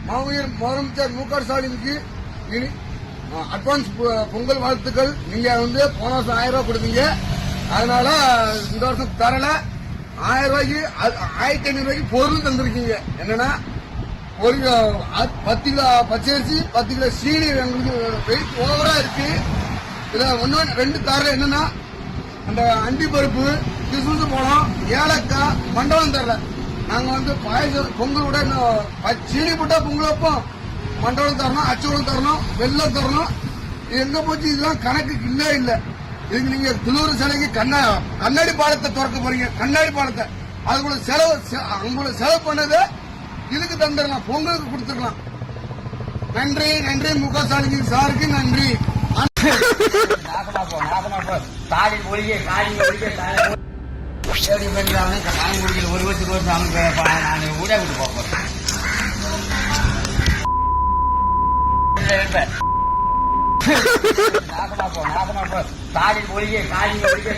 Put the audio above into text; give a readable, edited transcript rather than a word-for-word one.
மாவீர் முதலமைச்சர் மு.க. ஸ்டாலினுக்கு இனி அட்வான்ஸ் பொங்கல் வாழ்த்துக்கள். நீங்க போன வருஷம் 1000 ரூபாய் கொடுத்தீங்க, அதனால இந்த வருஷம் தரல. 1000 ரூபாய்க்கு 1500 ரூபாய்க்கு பொருள் தந்திருக்கீங்க. என்னன்னா 10 கிலோ பச்சரிசி 10 கிலோ சீனி எங்களுக்கு வெயிட் ஓவரா இருக்கு. இதுல 2 காரணம் என்னன்னா அந்த அண்டி பருப்பு, கிசுமிசு பழம், ஏலக்காய், மண்டபம் தரல. நாங்க பாயசம் பொங்கல் விட சீனி போட்டா பொங்கல் வைப்போம். மண்டபம் தரணும், அச்சுவலம் தரணும், வெள்ளம் தரணும். எங்க போச்சு? இதெல்லாம் கணக்குக்கு இல்ல. இதுக்கு நீங்க திருவூர் சிலைக்கு கண்ணாடி பாலத்தை திறக்க போறீங்க. கண்ணாடி பாலத்தை அதுக்குள்ள செலவு பண்ணது இதுக்கு தந்துடலாம், பொங்கலுக்கு கொடுத்துக்கலாம். நன்றி நன்றி மு.க. ஸ்டாலின் சாருக்கு நன்றி. ஒரு வருஷத்துக்கு நான் ஊரே விட்டு போறேன். நாசமா போ ஸ்டாலின் ஒழிய காலிங்க ஒழிய